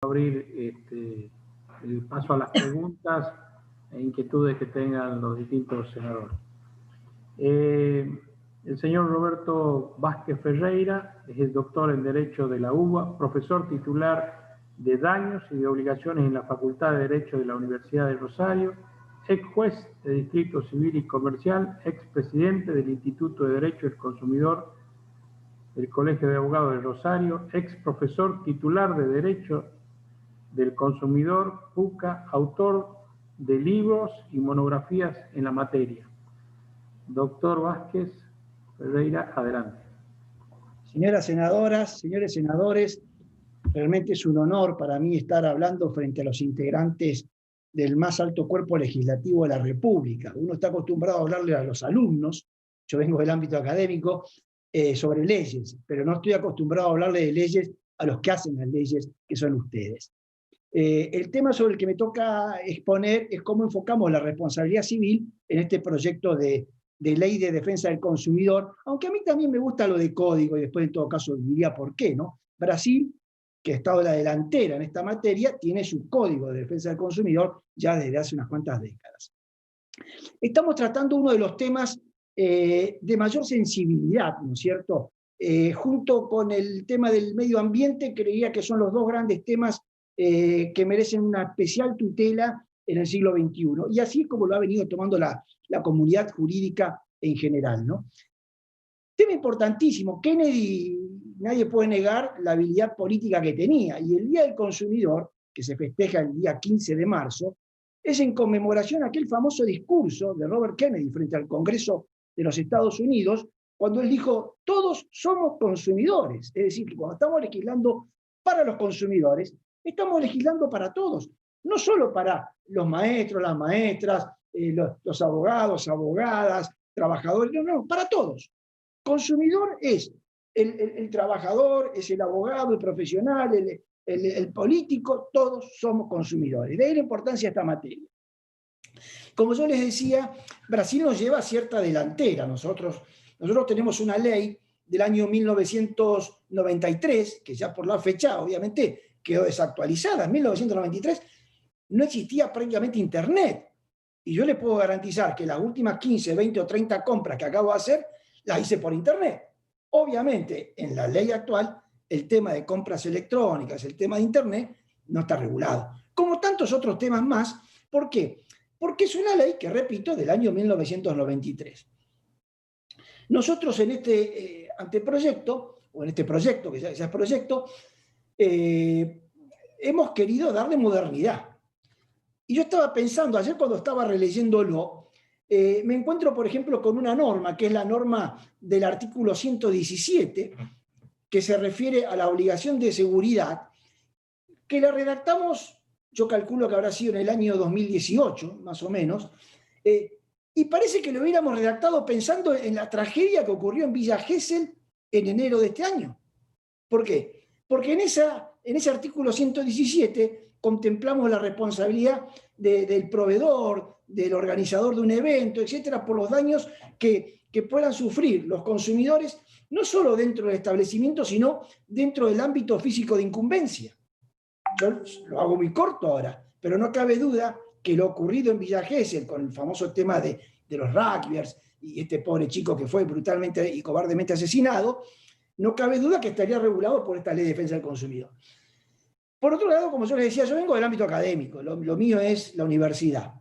abrir el paso a las preguntas e inquietudes que tengan los distintos senadores. El señor Roberto Vázquez Ferreira es el doctor en Derecho de la UBA, profesor titular de Daños y de Obligaciones en la Facultad de Derecho de la Universidad de Rosario, ex juez de Distrito Civil y Comercial, ex presidente del Instituto de Derecho del Consumidor del Colegio de Abogados de Rosario, ex profesor titular de Derecho del Consumidor, PUCA, autor de libros y monografías en la materia. Doctor Vázquez Ferreira, adelante. Señoras senadoras, señores senadores, realmente es un honor para mí estar hablando frente a los integrantes del más alto cuerpo legislativo de la República. Uno está acostumbrado a hablarle a los alumnos, yo vengo del ámbito académico, sobre leyes, pero no estoy acostumbrado a hablarle de leyes a los que hacen las leyes, que son ustedes. El tema sobre el que me toca exponer es cómo enfocamos la responsabilidad civil en este proyecto de ley de defensa del consumidor, aunque a mí también me gusta lo de código, y después en todo caso diría por qué, ¿no? Brasil, que ha estado en la delantera en esta materia, tiene su código de defensa del consumidor ya desde hace unas cuantas décadas. Estamos tratando uno de los temas de mayor sensibilidad, ¿no es cierto? Junto con el tema del medio ambiente, creía que son los dos grandes temas que merecen una especial tutela en el siglo XXI. Y así es como lo ha venido tomando la comunidad jurídica en general, ¿no? Tema importantísimo. Kennedy, nadie puede negar la habilidad política que tenía. Y el Día del Consumidor, que se festeja el día 15 de marzo, es en conmemoración a aquel famoso discurso de Robert Kennedy frente al Congreso de los Estados Unidos, cuando él dijo, todos somos consumidores. Es decir, que cuando estamos legislando para los consumidores, estamos legislando para todos, no solo para los maestros, las maestras, los abogados, abogadas, trabajadores, no, para todos. Consumidor es el trabajador, es el abogado, el profesional, el político, todos somos consumidores. De ahí la importancia de esta materia. Como yo les decía, Brasil nos lleva a cierta delantera. Nosotros tenemos una ley del año 1993, que ya por la fecha, obviamente, quedó desactualizada. En 1993 no existía prácticamente Internet. Y yo les puedo garantizar que las últimas 15, 20 o 30 compras que acabo de hacer, las hice por Internet. Obviamente, en la ley actual, el tema de compras electrónicas, el tema de Internet, no está regulado. Como tantos otros temas más. ¿Por qué? Porque es una ley que, repito, del año 1993. Nosotros en este anteproyecto, o en este proyecto, que ya es proyecto, hemos querido darle modernidad. Y yo estaba pensando, ayer cuando estaba releyéndolo, me encuentro, por ejemplo, con una norma, que es la norma del artículo 117, que se refiere a la obligación de seguridad, que la redactamos, yo calculo que habrá sido en el año 2018, más o menos, y parece que lo hubiéramos redactado pensando en la tragedia que ocurrió en Villa Gesell en enero de este año. ¿Por qué? Porque en ese artículo 117 contemplamos la responsabilidad del proveedor, del organizador de un evento, etcétera, por los daños que puedan sufrir los consumidores, no solo dentro del establecimiento, sino dentro del ámbito físico de incumbencia. Yo lo hago muy corto ahora, pero no cabe duda que lo ocurrido en Villa Gesell, con el famoso tema de los rugbyers y este pobre chico que fue brutalmente y cobardemente asesinado, no cabe duda que estaría regulado por esta ley de defensa del consumidor. Por otro lado, como yo les decía, yo vengo del ámbito académico, lo mío es la universidad.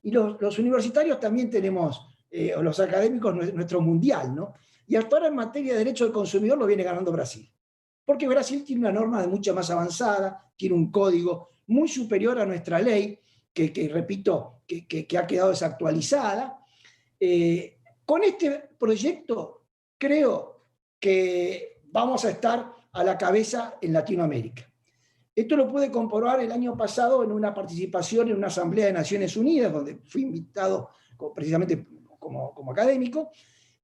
Y los universitarios también tenemos, o los académicos, nuestro mundial, ¿no? Y hasta ahora en materia de derecho del consumidor lo viene ganando Brasil. Porque Brasil tiene una norma de mucha más avanzada, tiene un código muy superior a nuestra ley, que repito, que ha quedado desactualizada. Con este proyecto creo que vamos a estar a la cabeza en Latinoamérica. Esto lo pude comprobar el año pasado en una participación en una asamblea de Naciones Unidas, donde fui invitado precisamente como académico,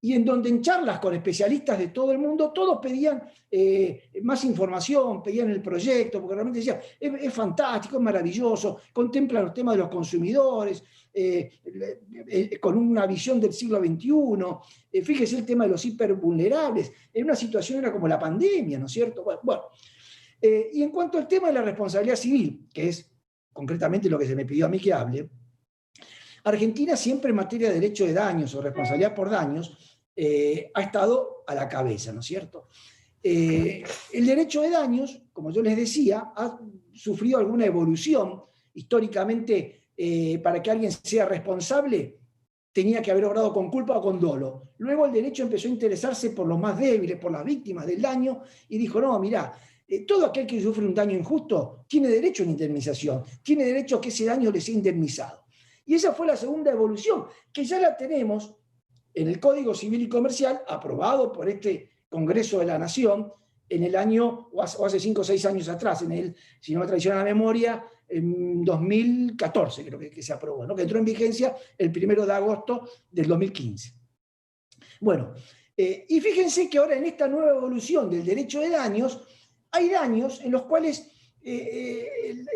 y en donde en charlas con especialistas de todo el mundo, todos pedían más información, pedían el proyecto, porque realmente decían, es fantástico, es maravilloso, contempla los temas de los consumidores, con una visión del siglo XXI, fíjese el tema de los hipervulnerables, en una situación era como la pandemia, ¿no es cierto? Bueno, Y en cuanto al tema de la responsabilidad civil, que es concretamente lo que se me pidió a mí que hable, Argentina siempre en materia de derecho de daños o responsabilidad por daños ha estado a la cabeza, ¿no es cierto? El derecho de daños, como yo les decía, ha sufrido alguna evolución. Históricamente, para que alguien sea responsable, tenía que haber obrado con culpa o con dolo. Luego el derecho empezó a interesarse por los más débiles, por las víctimas del daño, y dijo, no, mirá, todo aquel que sufre un daño injusto tiene derecho a una indemnización, tiene derecho a que ese daño le sea indemnizado. Y esa fue la segunda evolución, que ya la tenemos en el Código Civil y Comercial, aprobado por este Congreso de la Nación, en el año, o hace 5 o 6 años atrás, si no me traiciona la memoria, en 2014 creo que se aprobó, ¿no? Que entró en vigencia el 1 de agosto del 2015. Bueno, y fíjense que ahora en esta nueva evolución del derecho de daños, hay daños en los cuales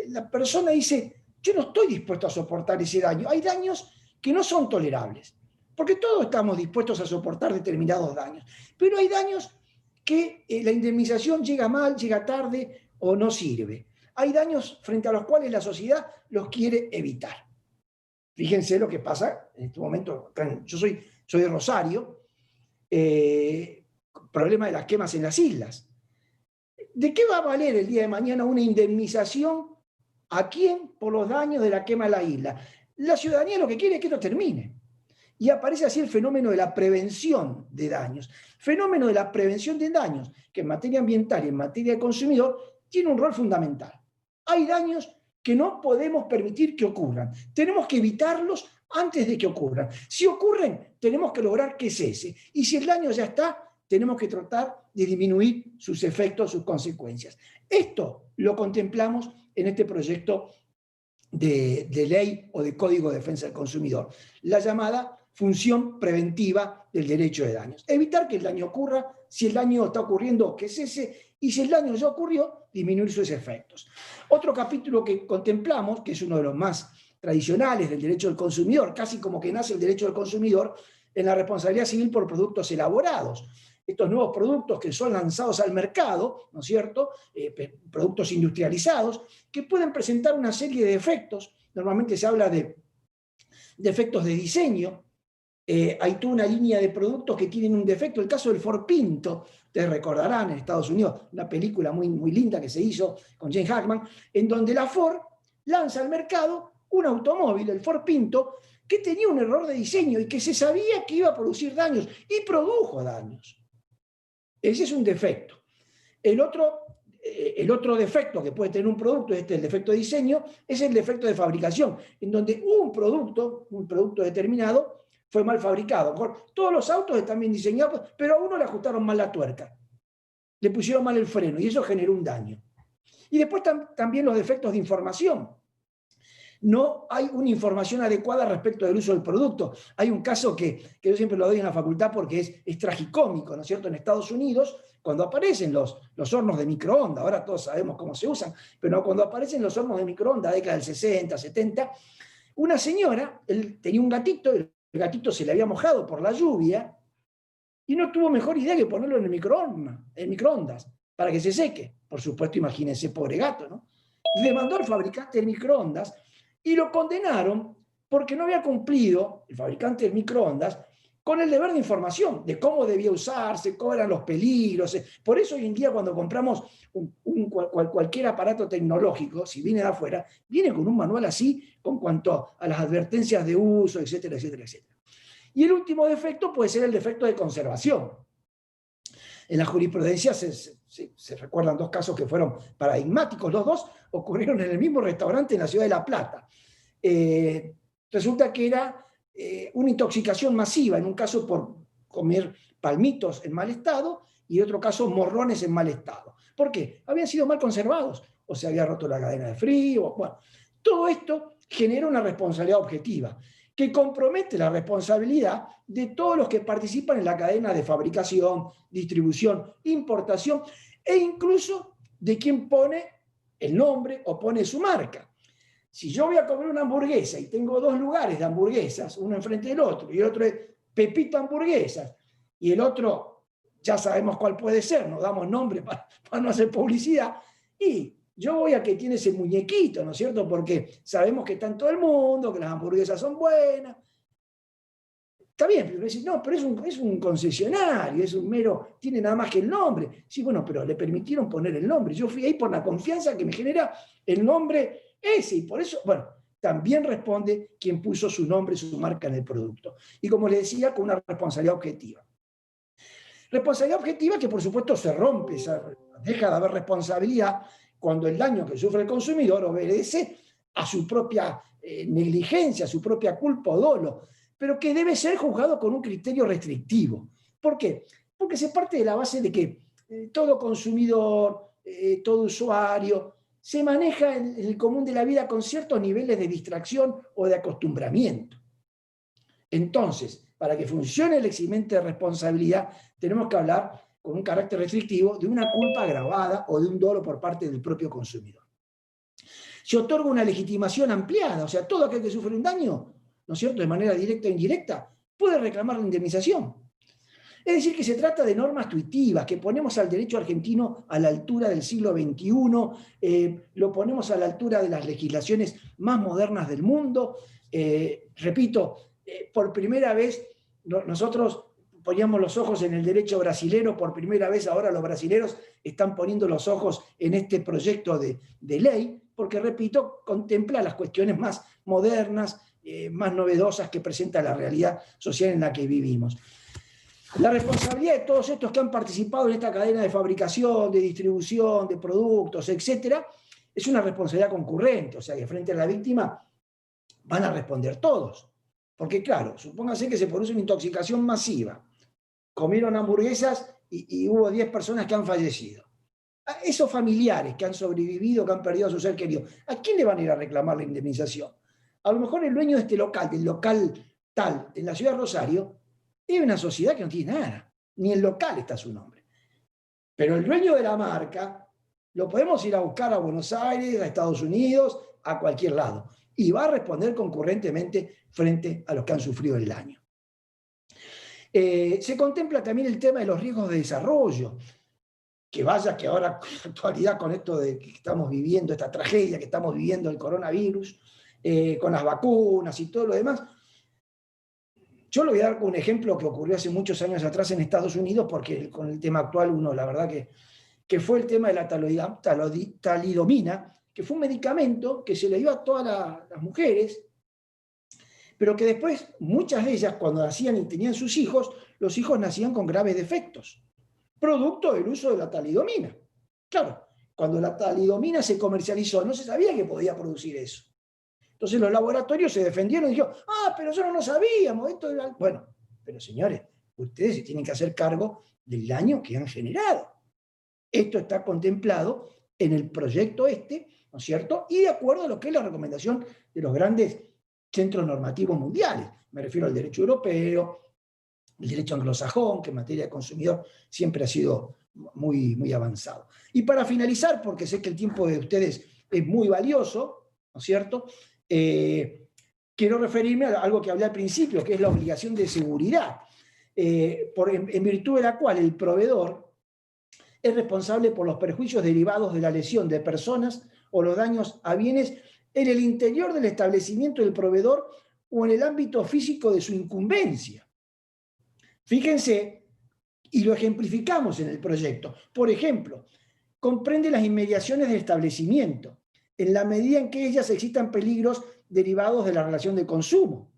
la persona dice, yo no estoy dispuesto a soportar ese daño. Hay daños que no son tolerables, porque todos estamos dispuestos a soportar determinados daños, pero hay daños que la indemnización llega mal, llega tarde o no sirve. Hay daños frente a los cuales la sociedad los quiere evitar. Fíjense lo que pasa en este momento. Yo soy de Rosario, problema de las quemas en las islas. ¿De qué va a valer el día de mañana una indemnización? ¿A quién? Por los daños de la quema de la isla. La ciudadanía lo que quiere es que esto termine. Y aparece así el fenómeno de la prevención de daños. Fenómeno de la prevención de daños, que en materia ambiental y en materia de consumidor tiene un rol fundamental. Hay daños que no podemos permitir que ocurran. Tenemos que evitarlos antes de que ocurran. Si ocurren, tenemos que lograr que cese. Y si el daño ya está, tenemos que tratar de disminuir sus efectos, sus consecuencias. Esto lo contemplamos en este proyecto de ley o de Código de Defensa del Consumidor, la llamada función preventiva del derecho de daños. Evitar que el daño ocurra, si el daño está ocurriendo, que cese, y si el daño ya ocurrió, disminuir sus efectos. Otro capítulo que contemplamos, que es uno de los más tradicionales del derecho del consumidor, casi como que nace el derecho del consumidor, en la responsabilidad civil por productos elaborados. Estos nuevos productos que son lanzados al mercado, ¿no es cierto?, productos industrializados, que pueden presentar una serie de defectos. Normalmente se habla de defectos de diseño. Hay toda una línea de productos que tienen un defecto. El caso del Ford Pinto, ustedes recordarán, en Estados Unidos, una película muy, muy linda que se hizo con Jane Hackman, en donde la Ford lanza al mercado un automóvil, el Ford Pinto, que tenía un error de diseño y que se sabía que iba a producir daños, y produjo daños. Ese es un defecto. El otro defecto que puede tener un producto, el defecto de diseño, es el defecto de fabricación, en donde un producto determinado fue mal fabricado. Todos los autos están bien diseñados, pero a uno le ajustaron mal la tuerca, le pusieron mal el freno y eso generó un daño. Y después también los defectos de información. No hay una información adecuada respecto del uso del producto. Hay un caso que yo siempre lo doy en la facultad porque es tragicómico, ¿no es cierto? En Estados Unidos, cuando aparecen los hornos de microondas, ahora todos sabemos cómo se usan, pero cuando aparecen los hornos de microondas, década del 60, 70, una señora, él tenía un gatito, el gatito se le había mojado por la lluvia y no tuvo mejor idea que ponerlo en el microondas para que se seque. Por supuesto, imagínense, pobre gato, ¿no? Le mandó al fabricante de microondas y lo condenaron porque no había cumplido, el fabricante del microondas, con el deber de información, de cómo debía usarse, cuáles eran los peligros. Por eso hoy en día cuando compramos cualquier aparato tecnológico, si viene de afuera, viene con un manual así, con cuanto a las advertencias de uso, etcétera, etcétera, etcétera. Y el último defecto puede ser el defecto de conservación. En la jurisprudencia se recuerdan 2 casos que fueron paradigmáticos. Los 2 ocurrieron en el mismo restaurante en la ciudad de La Plata. Resulta que era una intoxicación masiva, en un caso por comer palmitos en mal estado y en otro caso morrones en mal estado. ¿Por qué? Habían sido mal conservados, o se había roto la cadena de frío. Bueno, todo esto genera una responsabilidad objetiva que compromete la responsabilidad de todos los que participan en la cadena de fabricación, distribución, importación e incluso de quien pone el nombre o pone su marca. Si yo voy a comer una hamburguesa y tengo 2 lugares de hamburguesas, uno enfrente del otro, y el otro es Pepito Hamburguesas, y el otro ya sabemos cuál puede ser, nos damos nombre para no hacer publicidad, Y yo voy a que tiene ese muñequito, ¿no es cierto? Porque sabemos que está en todo el mundo, que las hamburguesas son buenas. Está bien, pero decís, no, pero es un concesionario, es un mero, tiene nada más que el nombre. Sí, bueno, pero le permitieron poner el nombre. Yo fui ahí por la confianza que me genera el nombre ese, y por eso, bueno, también responde quien puso su nombre, su marca en el producto. Y como les decía, con una responsabilidad objetiva. Responsabilidad objetiva que por supuesto se rompe, deja de haber responsabilidad cuando el daño que sufre el consumidor obedece a su propia negligencia, a su propia culpa o dolo, pero que debe ser juzgado con un criterio restrictivo. ¿Por qué? Porque se parte de la base de que todo consumidor, todo usuario, se maneja en el común de la vida con ciertos niveles de distracción o de acostumbramiento. Entonces, para que funcione el eximente de responsabilidad, tenemos que hablar con un carácter restrictivo de una culpa agravada o de un dolo por parte del propio consumidor. Se otorga una legitimación ampliada, o sea, todo aquel que sufre un daño, ¿no es cierto?, de manera directa o indirecta, puede reclamar la indemnización. Es decir, que se trata de normas tuitivas, que ponemos al derecho argentino a la altura del siglo XXI, lo ponemos a la altura de las legislaciones más modernas del mundo. Repito, por primera vez nosotros poníamos los ojos en el derecho brasilero, por primera vez ahora los brasileros están poniendo los ojos en este proyecto de ley, porque, repito, contempla las cuestiones más modernas, más novedosas que presenta la realidad social en la que vivimos. La responsabilidad de todos estos que han participado en esta cadena de fabricación, de distribución, de productos, etcétera, es una responsabilidad concurrente, o sea que frente a la víctima van a responder todos. Porque claro, supóngase que se produce una intoxicación masiva, comieron hamburguesas y hubo 10 personas que han fallecido. A esos familiares que han sobrevivido, que han perdido a su ser querido, ¿a quién le van a ir a reclamar la indemnización? A lo mejor el dueño de este local, del local tal, en la ciudad de Rosario, es una sociedad que no tiene nada, ni el local está a su nombre. Pero el dueño de la marca lo podemos ir a buscar a Buenos Aires, a Estados Unidos, a cualquier lado, y va a responder concurrentemente frente a los que han sufrido el daño. Se contempla también el tema de los riesgos de desarrollo, que vaya que ahora, en la actualidad, con esto de que estamos viviendo, esta tragedia que estamos viviendo, el coronavirus, con las vacunas y todo lo demás. Yo le voy a dar un ejemplo que ocurrió hace muchos años atrás en Estados Unidos, porque con el tema actual uno, la verdad que fue el tema de la talidomina, que fue un medicamento que se le dio a todas las mujeres, pero que después muchas de ellas, cuando nacían y tenían sus hijos, los hijos nacían con graves defectos, producto del uso de la talidomina. Claro, cuando la talidomina se comercializó, no se sabía que podía producir eso. Entonces los laboratorios se defendieron y dijeron, pero nosotros no sabíamos, esto era... Bueno, pero señores, ustedes se tienen que hacer cargo del daño que han generado. Esto está contemplado en el proyecto ¿no es cierto? Y de acuerdo a lo que es la recomendación de los grandes centros normativos mundiales. Me refiero al derecho europeo, el derecho anglosajón, que en materia de consumidor siempre ha sido muy, muy avanzado. Y para finalizar, porque sé que el tiempo de ustedes es muy valioso, ¿no es cierto?, quiero referirme a algo que hablé al principio, que es la obligación de seguridad, en virtud de la cual el proveedor es responsable por los perjuicios derivados de la lesión de personas o los daños a bienes en el interior del establecimiento del proveedor o en el ámbito físico de su incumbencia. Fíjense, y lo ejemplificamos en el proyecto. Por ejemplo, comprende las inmediaciones del establecimiento, en la medida en que ellas existan peligros derivados de la relación de consumo.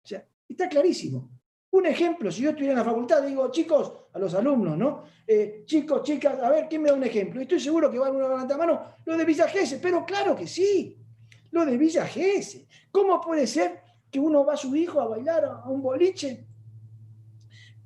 O sea, está clarísimo. Un ejemplo, si yo estuviera en la facultad, digo, chicos, a los alumnos, ¿no? Chicos, chicas, a ver, ¿quién me da un ejemplo? Y estoy seguro que va a haber una levanta mano, lo de Villa Gesell, pero claro que sí, lo de Villa Gesell. ¿Cómo puede ser que uno va a su hijo a bailar a un boliche?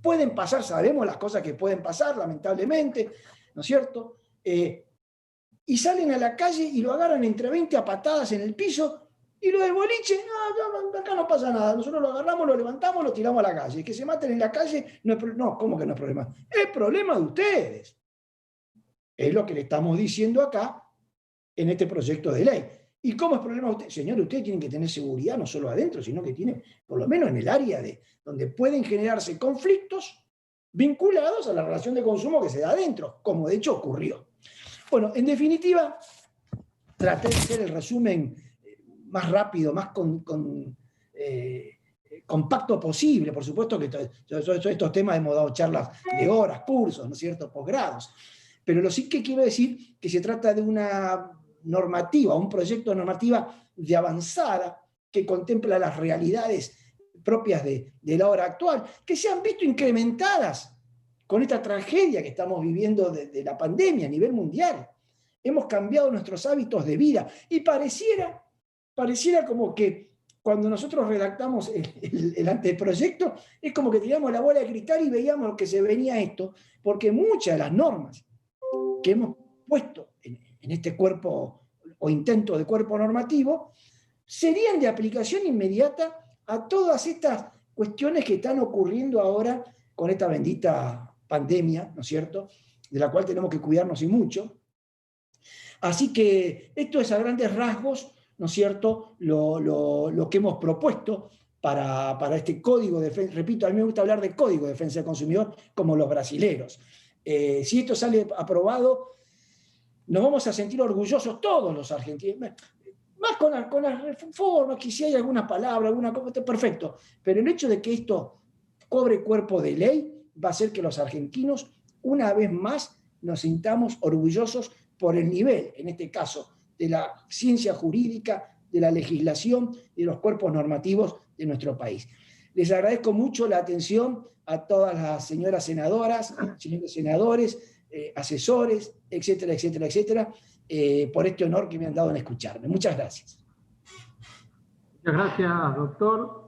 Pueden pasar, sabemos las cosas que pueden pasar, lamentablemente, ¿no es cierto? Y salen a la calle y lo agarran entre 20 a patadas en el piso, y lo del boliche, no, acá no pasa nada, nosotros lo agarramos, lo levantamos, lo tiramos a la calle. Que se maten en la calle, no, ¿cómo que no es problema? Es problema de ustedes. Es lo que le estamos diciendo acá en este proyecto de ley. ¿Y cómo es problema de ustedes? Señores, ustedes tienen que tener seguridad no solo adentro, sino que tienen, por lo menos en el área donde pueden generarse conflictos vinculados a la relación de consumo que se da adentro, como de hecho ocurrió. Bueno, en definitiva, traté de hacer el resumen más rápido, más compacto posible. Por supuesto que estos temas hemos dado charlas de horas, cursos, ¿no es cierto?, posgrados. Pero lo sí que quiero decir que se trata de una normativa, un proyecto de normativa de avanzada que contempla las realidades propias de la hora actual, que se han visto incrementadas con esta tragedia que estamos viviendo de la pandemia a nivel mundial. Hemos cambiado nuestros hábitos de vida y pareciera como que cuando nosotros redactamos el anteproyecto, es como que teníamos la bola de cristal y veíamos que se venía esto, porque muchas de las normas que hemos puesto en este cuerpo o intento de cuerpo normativo serían de aplicación inmediata a todas estas cuestiones que están ocurriendo ahora con esta bendita pandemia, ¿no es cierto?, de la cual tenemos que cuidarnos y mucho. Así que esto es a grandes rasgos, ¿no es cierto?, lo que hemos propuesto para este código de defensa. Repito, a mí me gusta hablar de código de defensa del consumidor como los brasileros. Si esto sale aprobado, nos vamos a sentir orgullosos todos los argentinos, más con las reformas, que si hay alguna palabra, alguna cosa, perfecto, pero el hecho de que esto cobre cuerpo de ley va a hacer que los argentinos, una vez más, nos sintamos orgullosos por el nivel, en este caso, de la ciencia jurídica, de la legislación y de los cuerpos normativos de nuestro país. Les agradezco mucho la atención a todas las señoras senadoras, señores senadores, asesores, etcétera, etcétera, etcétera, por este honor que me han dado en escucharme. Muchas gracias. Muchas gracias, doctor.